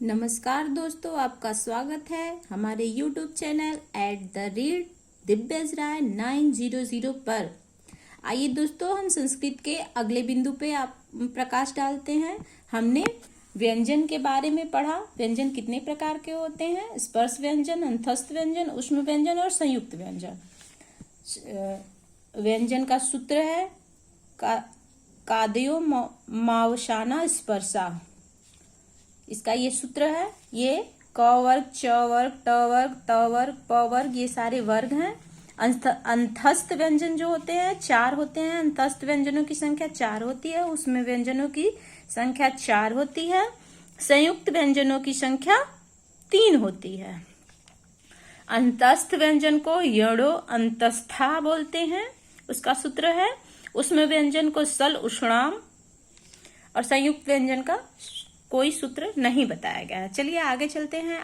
नमस्कार दोस्तों, आपका स्वागत है हमारे YouTube चैनल @दिव्यजराय900 पर। आइए दोस्तों, हम संस्कृत के अगले बिंदु पे आप प्रकाश डालते हैं। हमने व्यंजन के बारे में पढ़ा। व्यंजन कितने प्रकार के होते हैं? स्पर्श व्यंजन, अंतस्थ व्यंजन, ऊष्म व्यंजन और संयुक्त व्यंजन। व्यंजन का सूत्र है कादयो मावसाना स्पर्शा। इसका ये सूत्र है। ये क वर्ग, च वर्ग, ट वर्ग, त वर्ग, प वर्ग, ये सारे वर्ग हैं। अंतस्थ व्यंजन जो होते हैं 4 होते हैं। अंतस्थ व्यंजनों की संख्या 4 होती है। उसमें व्यंजनों की संख्या 4 होती है। संयुक्त व्यंजनों की संख्या 3 होती है। अंतस्थ व्यंजन को यणो अंतस्था बोलते हैं। उसका सूत्र है। उसमें व्यंजन को सल उष्णाम। और संयुक्त व्यंजन का कोई सूत्र नहीं बताया गया है। चलिए आगे चलते हैं।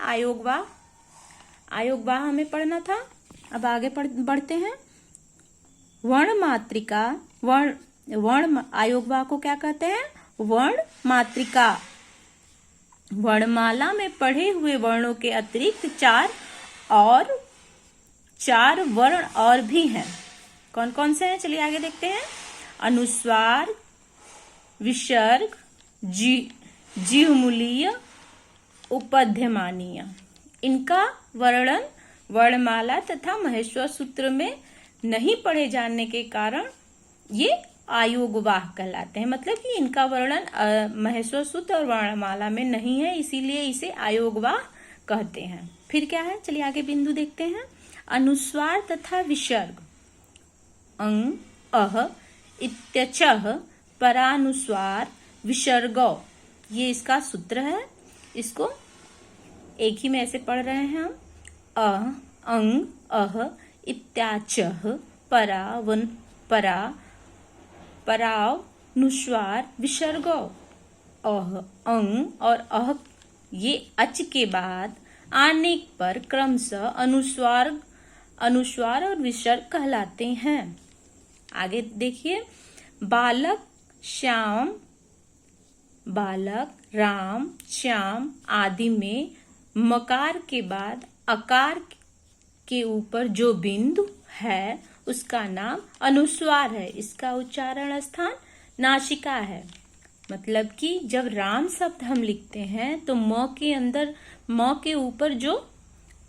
आयोगवाह हमें पढ़ना था। अब आगे बढ़ते हैं। वर्ण मात्रिका। वर्ण आयोगवाह को क्या कहते हैं? वर्ण मात्रिका। वर्णमाला में पढ़े हुए वर्णों के अतिरिक्त 4 वर्ण और भी हैं। कौन कौन से हैं? चलिए आगे देखते हैं। अनुस्वार, विसर्ग, जीवमूलीय, उपध्यमानीय। इनका वर्णन वर्णमाला तथा महेश्वर सूत्र में नहीं पढ़े जाने के कारण ये आयोगवाह कहलाते हैं। मतलब कि इनका वर्णन महेश्वर सूत्र और वर्णमाला में नहीं है, इसीलिए इसे आयोगवाह कहते हैं। फिर क्या है? चलिए आगे बिंदु देखते हैं। अनुस्वार तथा विसर्ग। अंग, अह, इत्यचः, परानुस्वार, विसर्गो, ये इसका सूत्र है। इसको एक ही में ऐसे पढ़ रहे हैं हम। अंग, अह, इत्याचः, परानुस्वार, विसर्गो। अंग और अह ये अच के बाद आने पर क्रमशः अनुस्वार और विसर्ग कहलाते हैं। आगे देखिए। बालक, राम, श्याम आदि में मकार के बाद अकार के ऊपर जो बिंदु है उसका नाम अनुस्वार है। इसका उच्चारण स्थान नासिका है। मतलब कि जब राम शब्द हम लिखते हैं तो म के ऊपर जो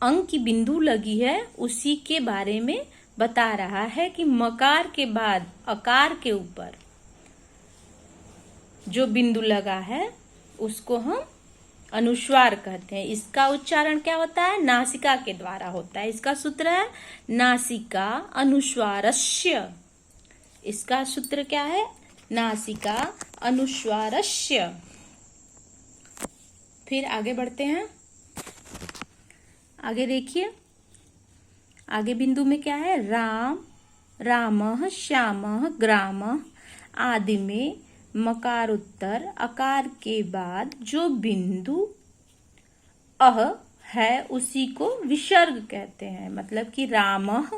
अंग की बिंदु लगी है उसी के बारे में बता रहा है कि मकार के बाद अकार के ऊपर जो बिंदु लगा है उसको हम अनुस्वार कहते हैं। इसका उच्चारण क्या होता है? नासिका के द्वारा होता है। इसका सूत्र है नासिका अनुस्वारस्य। इसका सूत्र क्या है? नासिका अनुस्वारस्य। फिर आगे बढ़ते हैं। आगे देखिए। आगे बिंदु में क्या है? रामः, श्यामः, ग्रामः आदि में मकार उत्तर अकार के बाद जो बिंदु अह है उसी को विसर्ग कहते हैं। मतलब कि रामः,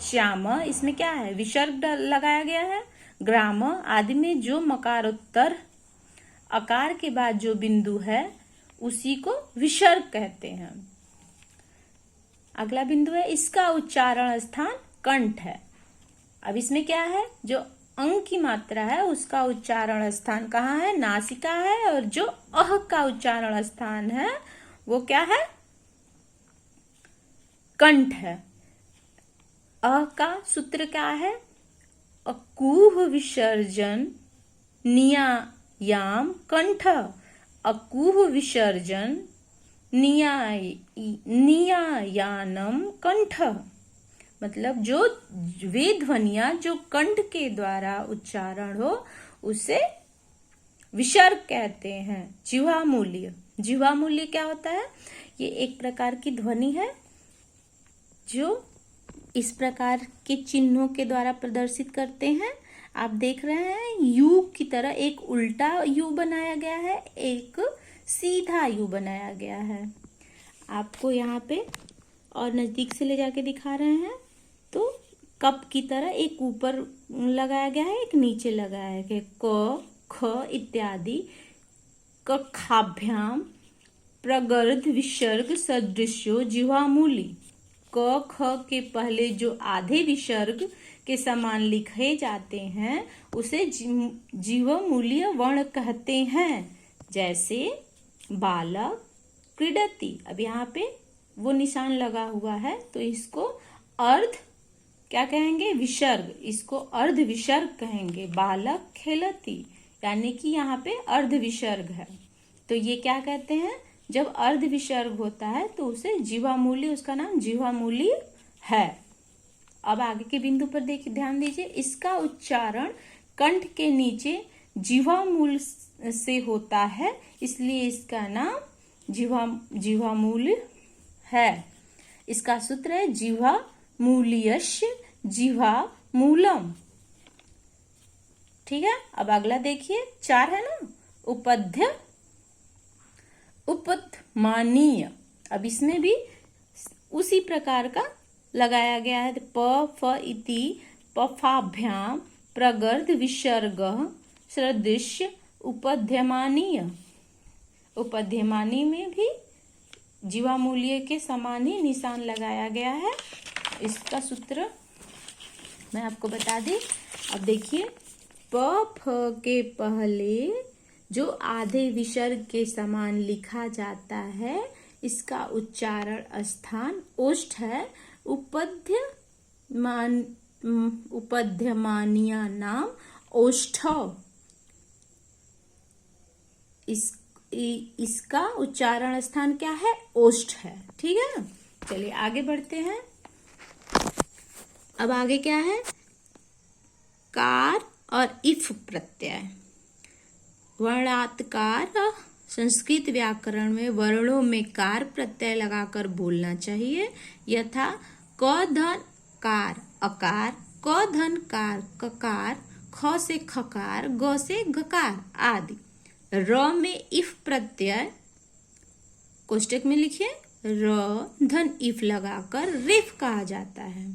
श्यामः, इसमें क्या है? विसर्ग लगाया गया है। ग्राम आदि में जो मकार उत्तर अकार के बाद जो बिंदु है उसी को विसर्ग कहते हैं। अगला बिंदु है। इसका उच्चारण स्थान कंठ है। अब इसमें क्या है? जो अंग की मात्रा है उसका उच्चारण स्थान कहाँ है? नासिका है। और जो अह का उच्चारण स्थान है वो क्या है? कंठ है। अह का सूत्र क्या है? अकूह विसर्जन नियायाम कंठ। अकूह विसर्जन नियायानम कंठ। मतलब जो वे ध्वनियां जो कंठ के द्वारा उच्चारण हो उसे विसर्ग कहते हैं। जिह्वा मूल्य क्या होता है? ये एक प्रकार की ध्वनि है जो इस प्रकार के चिन्हों के द्वारा प्रदर्शित करते हैं। आप देख रहे हैं यू की तरह एक उल्टा यू बनाया गया है, एक सीधा यू बनाया गया है। आपको यहाँ पे और नजदीक से ले जाके दिखा रहे हैं तो कप की तरह एक ऊपर लगाया गया है, एक नीचे लगाया गया है। क, ख इत्यादि कखाभ्याम प्रगर्ध विसर्ग सदृश्यो जिह्वामूली। क ख के पहले जो आधे विसर्ग के समान लिखे जाते हैं उसे जिह्वामूलीय वर्ण कहते हैं। जैसे बालक क्रीडति, अब यहाँ पे वो निशान लगा हुआ है तो इसको अर्ध क्या कहेंगे, विसर्ग, इसको अर्ध विसर्ग कहेंगे। बालक खेलती यानी कि यहाँ पे अर्ध विसर्ग है, तो ये क्या कहते हैं, जब अर्ध विसर्ग होता है तो उसे जिह्वामूली, उसका नाम जिह्वामूली है। अब आगे के बिंदु पर देखिए, ध्यान दीजिए, इसका उच्चारण कंठ के नीचे जिह्वामूल से होता है, इसलिए इसका नाम जिह्वामूल है। इसका सूत्र है जिह्वामूल्यस्य जिह्वामूलम। ठीक है, अब अगला देखिए, 4 है ना, उपध्य उपध्मानीय। अब इसमें भी उसी प्रकार का लगाया गया है। प फ इति पफाभ्याम प्रगर्ध विसर्ग सदृश्य उपध्यमानीय। उपध्यमानी में भी जिह्वामूलीय के समान ही निशान लगाया गया है। इसका सूत्र मैं आपको बता दी। अब देखिए, प फ के पहले जो आधे विसर्ग के समान लिखा जाता है इसका उच्चारण स्थान ओष्ठ है। उपध्यमानिया नाम ओष्ठव। इसका उच्चारण स्थान क्या है, ओष्ठ है। ठीक है, चलिए आगे बढ़ते हैं। अब आगे क्या है, कार और इफ प्रत्यय। वर्णातकार संस्कृत व्याकरण में वर्णों में कार प्रत्यय लगाकर बोलना चाहिए, यथा क धन कार अकार, क धन कार ककार, ख से खकार, ग से गकार आदि। र में इफ प्रत्यय कोष्टक में लिखिए, र धन इफ लगाकर रेफ कहा जाता है।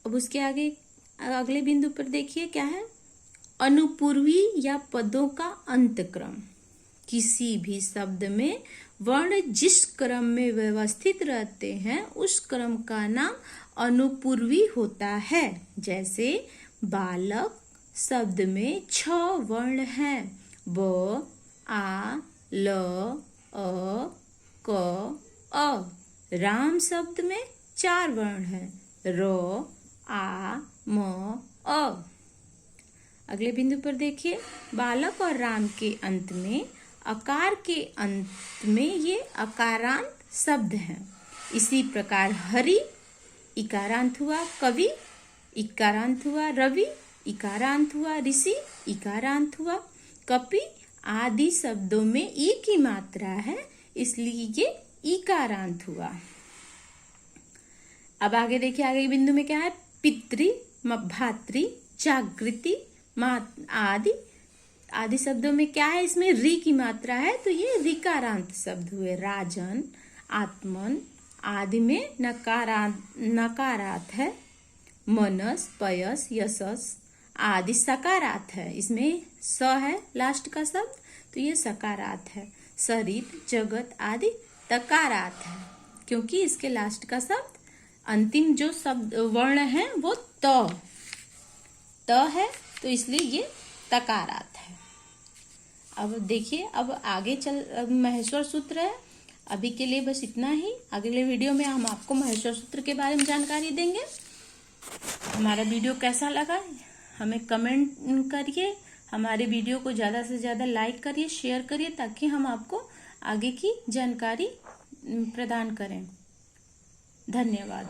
अब उसके आगे अगले बिंदु पर देखिए क्या है, अनुपूर्वी या पदों का अंतक्रम। किसी भी शब्द में वर्ण जिस क्रम में व्यवस्थित रहते हैं उस क्रम का नाम अनुपूर्वी होता है। जैसे बालक शब्द में 6 वर्ण हैं, ब आ ल अ क अ। राम शब्द में 4 वर्ण हैं, र आ म अ। अगले बिंदु पर देखिए, बालक और राम के अंत में अकार के अंत में ये अकारांत शब्द हैं। इसी प्रकार हरि इकारांत हुआ, कवि इकारांत हुआ, रवि इकारांत हुआ, ऋषि इकारांत हुआ, कपि आदि शब्दों में ई की मात्रा है इसलिए ये इकारांत हुआ। अब आगे देखिए, आगे बिंदु में क्या है, पितृ भातृ जागृति आदि शब्दों में क्या है, इसमें री की मात्रा है तो ये ऋकारांत शब्द हुए। राजन आत्मन आदि में नकारात है। मनस पयस यशस आदि सकारात है, इसमें स है लास्ट का शब्द तो ये सकारात है। शरीर जगत आदि तकारात है, क्योंकि इसके लास्ट का शब्द अंतिम जो शब्द वर्ण है वो त है तो इसलिए ये तकारात है। अब देखिए, अब आगे महेश्वर सूत्र है। अभी के लिए बस इतना ही। अगले वीडियो में हम आपको महेश्वर सूत्र के बारे में जानकारी देंगे। हमारा वीडियो कैसा लगा हमें कमेंट करिए। हमारे वीडियो को ज़्यादा से ज़्यादा लाइक करिए, शेयर करिए ताकि हम आपको आगे की जानकारी प्रदान करें। धन्यवाद।